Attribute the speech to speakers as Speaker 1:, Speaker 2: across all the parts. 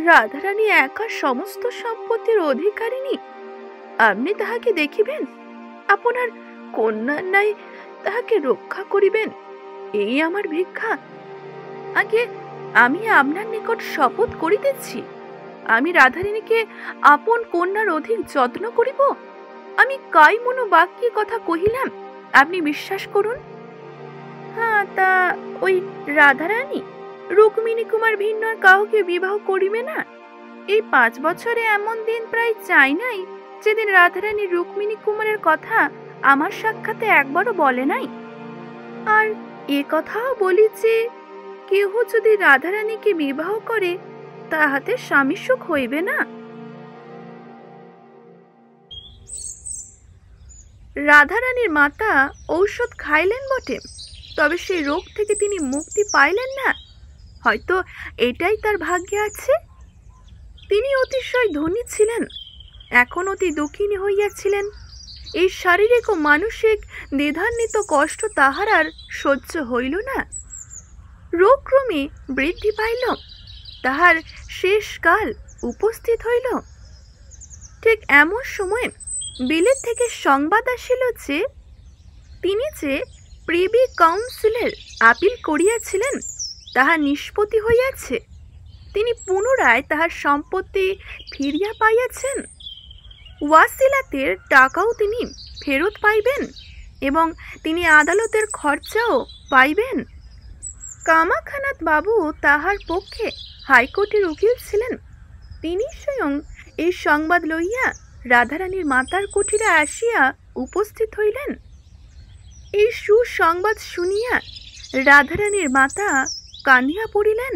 Speaker 1: রাধারানী একা সমস্ত সম্পত্তির অধিকারিণী। আপনি তাহাকে দেখিবেন, আপনার কন্যার ন্যায় তাহাকে রক্ষা করিবেন, এই আমার ভিক্ষা। আগে আমি আপনার নিকট শপথ করিতেছি, আমি রাধারানীকে আপন কন্যার অধিক যত্ন করিব। আমি কাই মনো বাক্যে কথা কহিলাম, আপনি বিশ্বাস করুন। হ্যাঁ, তা ওই রাধারানী রুক্মিণী কুমার ভিন্ন কাউকে বিবাহ করিবে না? এই 5 বছরে এমন দিন প্রায় চাই নাই যেদিন রাধারানী রুক্মিণী কুমারের কথা আমার সাক্ষাতে একবারও বলে নাই। আর এ কথাও বলি যে কেহ যদি রাধারানীকে বিবাহ করে তাহাতে স্বামী সুখ হইবে না। রাধারানীর মাতা ঔষধ খাইলেন বটে, তবে সেই রোগ থেকে তিনি মুক্তি পাইলেন না। হয়তো এটাই তার ভাগ্যে আছে। তিনি অতিশয় ধনী ছিলেন, এখন অতি দুঃখিনী হইয়াছিলেন। এই শারীরিক ও মানসিক দ্বিধান্বিত কষ্ট তাহার আর সহ্য হইল না। রোগ ক্রমে বৃদ্ধি পাইল, তাহার শেষ কাল উপস্থিত হইল। ঠিক এমন সময় বিলেত থেকে সংবাদ আসিল যে তিনি যে প্রিভি কাউন্সিলের আপিল করিয়াছিলেন তাহা নিষ্পত্তি হইয়াছে। তিনি পুনরায় তাহার সম্পত্তি ফিরিয়া পাইয়াছেন। ওয়াসিলাতের টাকাও তিনি ফেরত পাইবেন এবং তিনি আদালতের খরচাও পাইবেন। কামাখানাত বাবু তাহার পক্ষে হাইকোর্টের উকিল ছিলেন। তিনি স্বয়ং এই সংবাদ লইয়া রাধারানীর মাতার কুঠিরে আসিয়া উপস্থিত হইলেন। এই সুসংবাদ শুনিয়া রাধারানীর মাতা কাঁদিয়া পড়িলেন।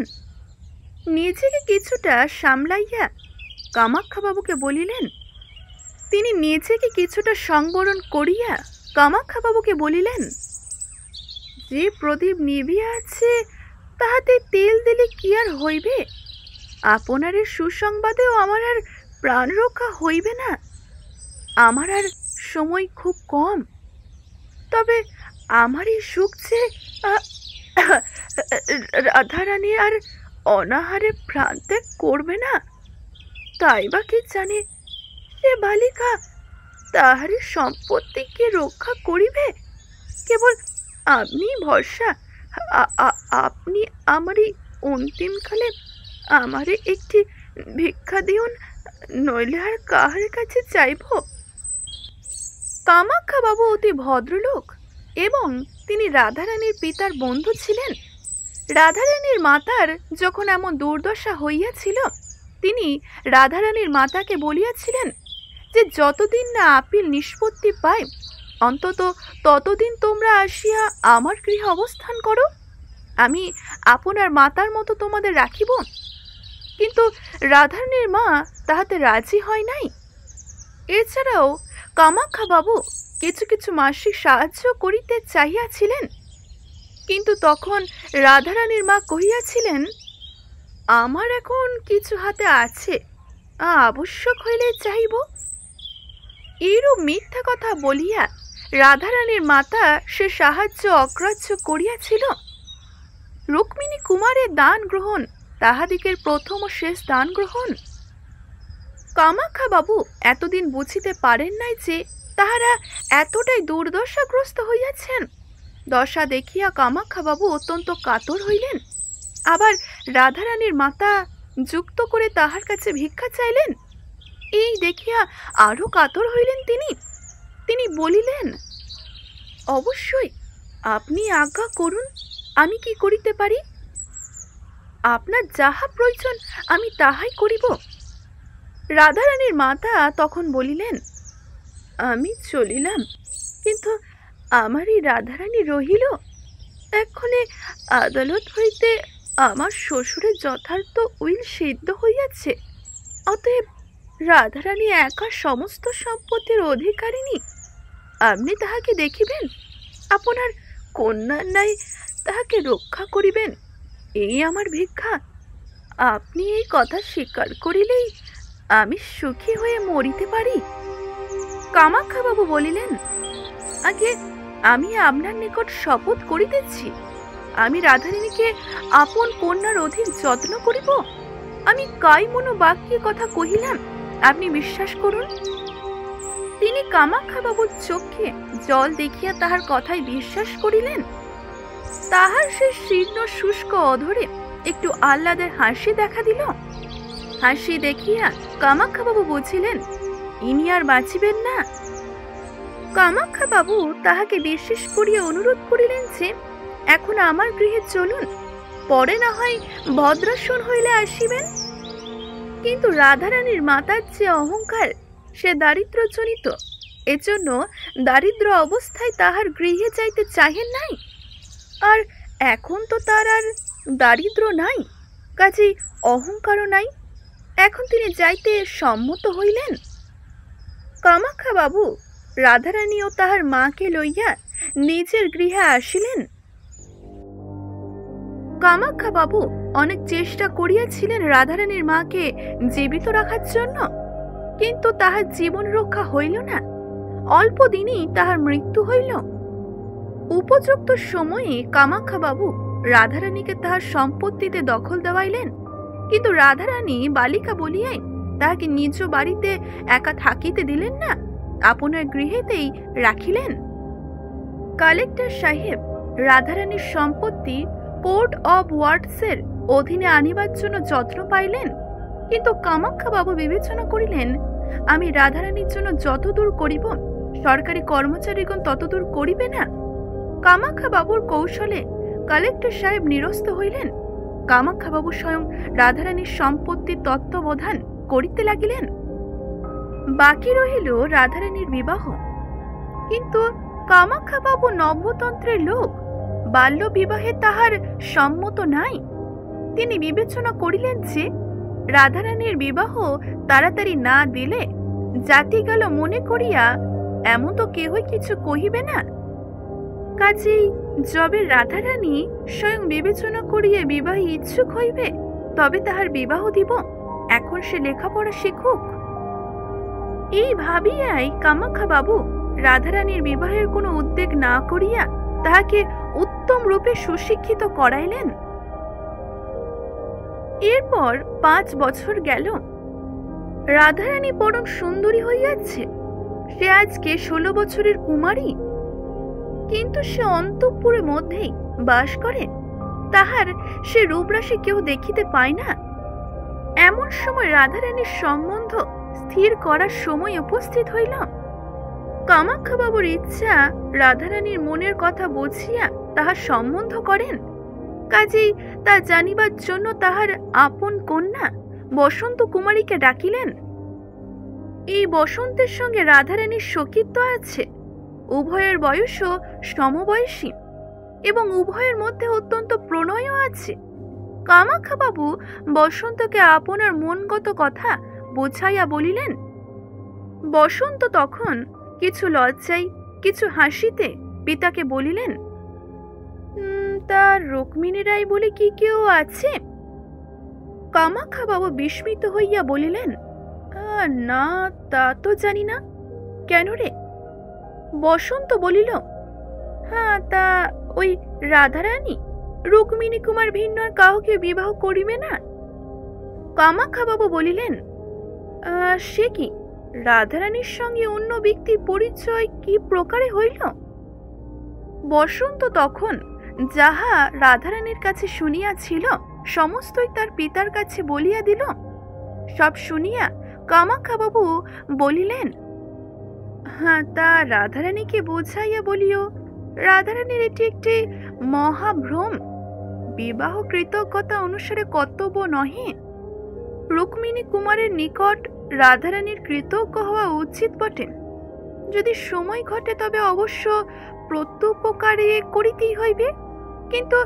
Speaker 1: নিজেকে কিছুটা সামলাইয়া কামাখ্যাবাবুকে বলিলেন, তিনি নিজেকে কিছুটা সংবরণ করিয়া কামাখ্যাবাবুকে বলিলেন, যে প্রদীপ নিভিয়া আছে তাহাতে তেল দিলে কি আর হইবে? আপনার সুসংবাদেও আমার আর প্রাণ রক্ষা হইবে না। আমার আর সময় খুব কম, তবে আমার এই সুখ যে রাধারানী আর অনাহারে প্রাণ ত্যাগ করবে না, তাই বা কি জানে সে বালিকা তাহার সম্পত্তিকে রক্ষা করিবে। কেবল আপনি ভরসা, আপনি আমার এই অন্তিমকালে আমারে একটি ভিক্ষা দিউন, নইলে আর কাহার কাছে চাইব। কামাখ্যাবাবু অতি ভদ্রলোক এবং তিনি রাধারানীর পিতার বন্ধু ছিলেন। রাধারানীর মাতার যখন এমন দুর্দশা হইয়াছিল, তিনি রাধারানীর মাতাকে বলিয়াছিলেন যে যতদিন না আপিল নিষ্পত্তি পায় অন্তত ততদিন তোমরা আসিয়া আমার গৃহে অবস্থান করো, আমি আপনার মাতার মতো তোমাদের রাখিব। কিন্তু রাধারানীর মা তাহাতে রাজি হয় নাই। এছাড়াও কামাখ্যাবাবু কিছু কিছু মাসিক সাহায্য করিতে চাহিয়াছিলেন, কিন্তু তখন রাধারানীর মা কহিয়াছিলেন, আমার এখন কিছু হাতে আছে, আবশ্যক হইলে চাহিব। এইরূপ মিথ্যা কথা বলিয়া রাধারানীর মাতা সে সাহায্য অগ্রাহ্য করিয়াছিল। রুক্মিণী কুমারের দান গ্রহণ তাহাদিগের প্রথম ও শেষ দান গ্রহণ। কামাখ্যাবাবু এতদিন বুঝিতে পারেন নাই যে তাহারা এতটাই দুর্দশাগ্রস্ত হইয়াছেন। দশা দেখিয়া কামাখ্যাবাবু অত্যন্ত কাতর হইলেন। আবার রাধারানীর মাতা যুক্ত করে তাহার কাছে ভিক্ষা চাইলেন। এই দেখিয়া আরো কাতর হইলেন তিনি। তিনি বলিলেন, অবশ্যই আপনি আজ্ঞা করুন, আমি কি করিতে পারি? আপনার যাহা প্রয়োজন আমি তাহাই করিব। রাধারানীর মাতা তখন বলিলেন, আমি চলিলাম, কিন্তু আমার এই রাধারানী রহিল। এক্ষণে আদালত হইতে আমার শ্বশুরের যথার্থ উইল সিদ্ধ হইয়াছে। অতএব রাধারানী একা সমস্ত সম্পত্তির অধিকারিণী। আপনি তাহাকে দেখিবেন, আপনার কন্যার ন্যায় তাহাকে রক্ষা করিবেন, এই আমার ভিক্ষা। আপনি এই কথা স্বীকার করিলেই আমি সুখী হয়ে মরিতে পারি। কামাখ্যাবাবু বলিলেন, আগে আমি আপনার নিকট শপথ করিতেছি, আমি রাধারানীকে আপন কন্যার অধিক যত্ন করিব। আমি কাইমনো বাক্যে কথা কহিলাম, আপনি বিশ্বাস করুন। তিনি কামাখ্যাবাবুর চোখে জল দেখিয়া তাহার কথায় বিশ্বাস করিলেন। তাহার সে শীর্ণ শুষ্ক অধরে একটু আহ্লাদের হাসি দেখা দিল। হাসি দেখিয়া কামাখ্যাবাবু বুঝিলেন ইনি আর বাঁচিবেন না। কামাখ্যাবাবু তাহাকে বিশেষ করিয়া অনুরোধ করিলেন যে এখন আমার গৃহে চলুন, পরে না হয় ভদ্রাসন হইলে আসিবেন। কিন্তু রাধারানীর মাতার যে অহংকার, সে দারিদ্র্যজনিত, এজন্য দারিদ্র অবস্থায় তাহার গৃহে যাইতে চাহেন নাই। আর এখন তো তার আর দারিদ্র নাই, কাজেই অহংকারও নাই। এখন তিনি যাইতে সম্মত হইলেন। কামাখ্যাবাবু রাধারানী ও তাহার মাকে লইয়া নিজের গৃহে আসিলেন। কামাখ্যাবাবু অনেক চেষ্টা করিয়াছিলেন রাধারানীর মাকে জীবিত রাখার জন্য, কিন্তু তাহার জীবন রক্ষা হইল না। অল্প দিনেই তাহার মৃত্যু হইল। উপযুক্ত সময়ে কামাখ্যাবাবু রাধারানীকে তাহার সম্পত্তিতে দখল দেওয়াইলেন, কিন্তু রাধারানী বালিকা বলিয়াই তাহাকে নিজ বাড়িতে একা থাকিতে দিলেন না, আপনার গৃহেতেই রাখিলেন। কালেক্টর সাহেব রাধারানীর সম্পত্তি কোর্ট অব ওয়ার্ডসের অধীনে আনিবার জন্য যত্ন পাইলেন, কিন্তু কামাখ্যাবাবু বিবেচনা করিলেন আমি রাধারানীর জন্য যতদূর করিব সরকারি কর্মচারীগণ ততদূর করিবে না। কামাখ্যাবাবুর কৌশলে কালেক্টর সাহেব নিরস্ত হইলেন। কামাখ্যাবাবু স্বয়ং রাধারানীর সম্পত্তির তত্ত্বাবধান করিতে লাগিলেন। বাকি রহিল রাধারানীর বিবাহ। কিন্তু কামাখ্যাবাবু নব্যতন্ত্রের লোক, বাল্য বিবাহে তাহার সম্মত নাই। তিনি বিবেচনা করিলেন যে রাধারানীর বিবাহ তাড়াতাড়ি না দিলে জাতি গেল মনে করিয়া এমন তো কেহই কিছু কহিবে না। কাজেই যবে রাধারানী স্বয়ং বিবেচনা করিয়া বিবাহে ইচ্ছুক হইবে তবে তাহার বিবাহ দিব, এখন সে লেখাপড়া শিখুক। এই ভাবিয়াই কামাখ্যাবাবু রাধারানীর বিবাহের কোনো উদ্যোগ না করিয়া তাহাকে উত্তম রূপে সুশিক্ষিত করাইলেন। এরপর 5 বছর গেল। রাধারানী পরম সুন্দরী হইয়াছে। সে আজকে 16 বছরের কুমারী, কিন্তু সে অন্তঃপুরের মধ্যেই বাস করে। তাহার সে রূপরাশি কেউ দেখিতে পায় না। এমন সময় রাধারানীর সম্বন্ধ স্থির করার সময় উপস্থিত হইল। কামাখ্যাবাবুর ইচ্ছা রাধারানীর মনের কথা বুঝিয়া তাহার সম্বন্ধ করেন। কাজেই তা জানিবার জন্য তাহার আপন কন্যা বসন্ত কুমারীকে ডাকিলেন। এই বসন্তের সঙ্গে রাধারানীর সখিত্ব আছে। উভয়ের বয়সও সমবয়সী এবং উভয়ের মধ্যে অত্যন্ত প্রণয়ও আছে। কামাখ্যাবাবু বসন্তকে আপনার মনগত কথা বোঝাইয়া বলিলেন। বসন্ত তখন কিছু লজ্জায় কিছু হাসিতে পিতাকে বলিলেন, তার রুক্মিণী রায় বলে কি কেউ আছে? কামাখ্যাবাবু বিস্মিত হইয়া বলিলেন, না তা তো জানি না। কেন রে? বসন্ত বলিল, হ্যাঁ তা ওই রাধারানী রুক্মিণী কুমার ভিন্ন আর কাউকে বিবাহ করিবে না। কামাখ্যাবাবু বলিলেন, সে কি, রাধারানীর সঙ্গে অন্য ব্যক্তির পরিচয় কি প্রকারে হইল? বসন্ত তখন যাহা রাধারানীর কাছে শুনিয়াছিল সমস্তই তার পিতার কাছে বলিয়া দিল। সব শুনিয়া কামাখ্যাবাবু বলিলেন, হ্যাঁ তা রাধারানীকে বোঝাইয়া বলিও রাধারানীর এটি একটি মহাভ্রম, বিবাহ কৃতজ্ঞতা অনুসারে কর্তব্য নহে। রুক্মিণী কুমারের নিকট রাধারানীর কৃতজ্ঞ হওয়া উচিত বটে। যদি সময় ঘটে তবে অবশ্য প্রত্যুপকারে করিতেই হইবে, কিন্তু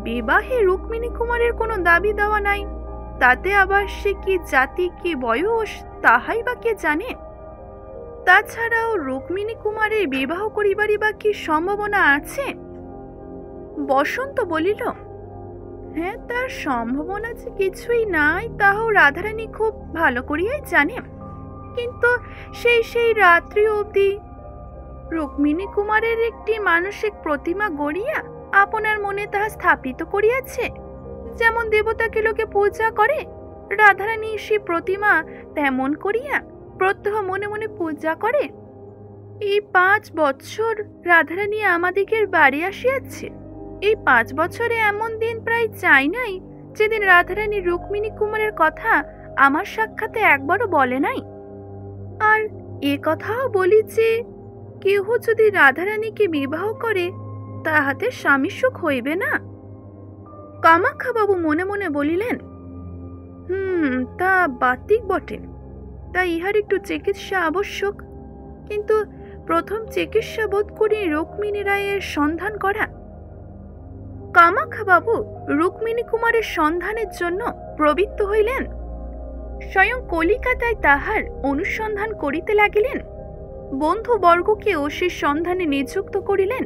Speaker 1: বিবাহে রুক্মিণী কুমারের কোনো দাবি দেওয়া নাই। তাতে আবার সে কি জাতি কি বয়স তাহাই বা কে জানে। তাছাড়াও রুক্মিণী কুমারের বিবাহ করিবারই বা কি সম্ভাবনা আছে? বসন্ত বলিল, হ্যাঁ তার সম্ভাবনা যে কিছুই নাই তাহাও রাধারানী খুব ভালো করিয়াই জানে, কিন্তু সেই রাত্রি অবধি রুক্মিণী কুমারের একটি মানসিক প্রতিমা গড়িয়া আপনার মনে তাহা স্থাপিত করিয়াছে। যেমন দেবতাকে লোকে পূজা করে রাধারানী সে প্রতিমা তেমন করিয়া প্রত্যহ মনে মনে পূজা করে। এই 5 বছর রাধারানী আমাদিগের বাড়ি আসিয়াছে। এই 5 বছরে এমন দিন প্রায় চাই নাই যেদিন রাধারানী রুক্মিণী কুমারের কথা আমার সাক্ষাতে একবারও বলে নাই। আর এ কথাও বলি যে কেহ যদি রাধারানীকে বিবাহ করে তাহাতে স্বামী সুখ হইবে না। কামাখ্যাবাবু মনে মনে বলিলেন, তা বাতিক বটে, তাই ইহার একটু চিকিৎসা আবশ্যক। কিন্তু প্রথম চিকিৎসা বোধ করি রুক্মিণী রায়ের সন্ধান করা। কামাখ্যাবাবু রুক্মিণী কুমারের সন্ধানের জন্য প্রবৃত্ত হইলেন। স্বয়ং কলিকাতায় তাহার অনুসন্ধান করিতে লাগিলেন। বন্ধুবর্গকেও সে সন্ধানে নিযুক্ত করিলেন।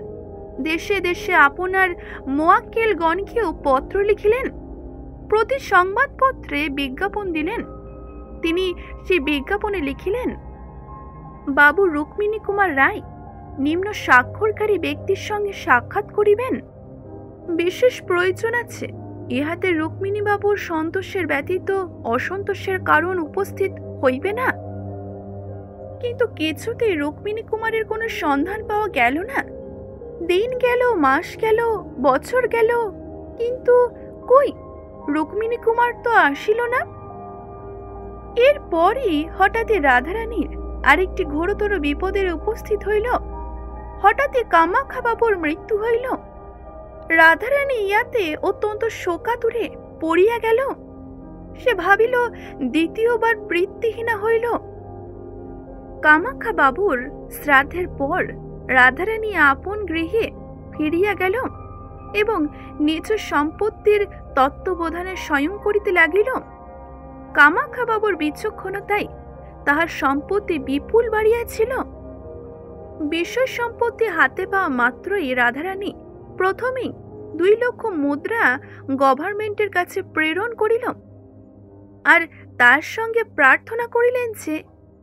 Speaker 1: দেশে দেশে আপনার মোয়াক্কেলগণকেও পত্র লিখিলেন। প্রতি সংবাদপত্রে বিজ্ঞাপন দিলেন। তিনি সেই বিজ্ঞাপনে লিখিলেন, বাবু রুক্মিণী কুমার রায় নিম্ন স্বাক্ষরকারী ব্যক্তির সঙ্গে সাক্ষাৎ করিবেন। বিশেষ প্রয়োজন আছে। ইহাতে রুক্মিণী বাবুর সন্তোষের ব্যতীত অসন্তোষের কারণ উপস্থিত হইবে না। কিন্তু কিছুতেই রুক্মিণী কুমারের কোনো সন্ধান পাওয়া গেল না। দিন গেল, মাস গেল, বছর গেল, কিন্তু কই রুক্মিণী কুমার তো আসিল না। এরপরই হঠাৎই রাধারানীর আরেকটি ঘোরতর বিপদের উপস্থিত হইল। হঠাৎই কামাখ্যাবাবুর মৃত্যু হইল। রাধারানী ইয়াতে অত্যন্ত শোকাতুরে পড়িয়া গেল। সে ভাবিল দ্বিতীয়বার বৃত্তিহীনা হইল। কামাখ্যাবাবুর শ্রাদ্ধের পর রাধারানী আপন গৃহে ফিরিয়া গেল এবং নিজ সম্পত্তির তত্ত্ববোধানে স্বয়ং করিতে লাগিল। কামাখ্যাবাবুর বিচক্ষণতায় তাহার সম্পত্তি বিপুল বাড়িয়াছিল। বিষয় সম্পত্তি হাতে পাওয়া মাত্রই রাধারানী প্রথমেই 2 লক্ষ মুদ্রা গভর্নমেন্টের কাছে প্রেরণ করিল। আর তার সঙ্গে প্রার্থনা করিলেন যে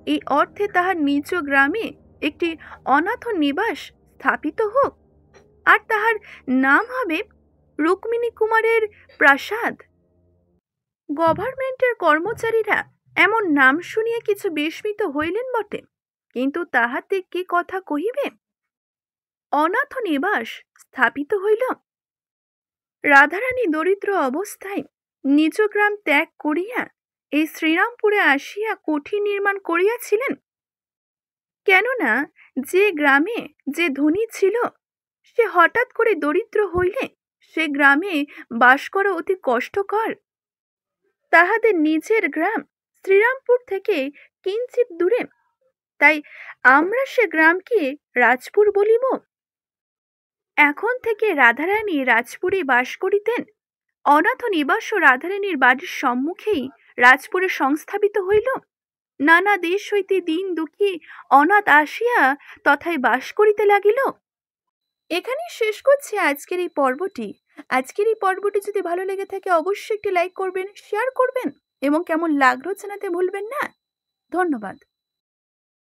Speaker 1: এই অর্থে তাহার নিজ গ্রামে একটি অনাথ নিবাস স্থাপিত হোক, আর তাহার নাম হবে রুক্মিণী কুমারের প্রাসাদ। গভর্নমেন্টের কর্মচারীরা এমন নাম শুনিয়া কিছু বিস্মিত হইলেন বটে, কিন্তু তাহাতে কি কথা কহিবে। অনাথ নিবাস স্থাপিত হইল। রাধারানী দরিদ্র অবস্থায় নিজ গ্রাম ত্যাগ করিয়া এই শ্রীরামপুরে আসিয়া কুঠি নির্মাণ করিয়াছিলেন। কেননা যে গ্রামে যে ধনী ছিল সে হঠাৎ করে দরিদ্র হইলে সে গ্রামে বাস করা অতি কষ্টকর। তাহাদের নিজের গ্রাম শ্রীরামপুর থেকে কিঞ্চিত দূরে, তাই আমরা সে গ্রামকে রাজপুর বলিব। এখন থেকে রাধারানী রাজপুরে বাস করিতেন। অনাথ নিবাস রাধারানীর বাড়ির সম্মুখেই রাজপুরে সংস্থাপিত হইল। নানা দেশ হইতে দিন দুঃখী অনাথ আসিয়া তথায় বাস করিতে লাগিল। এখানেই শেষ করছি আজকের এই পর্বটি। আজকের এই পর্বটি যদি ভালো লেগে থাকে অবশ্যই একটি লাইক করবেন, শেয়ার করবেন এবং কেমন লাগলো জানাতে ভুলবেন না। ধন্যবাদ।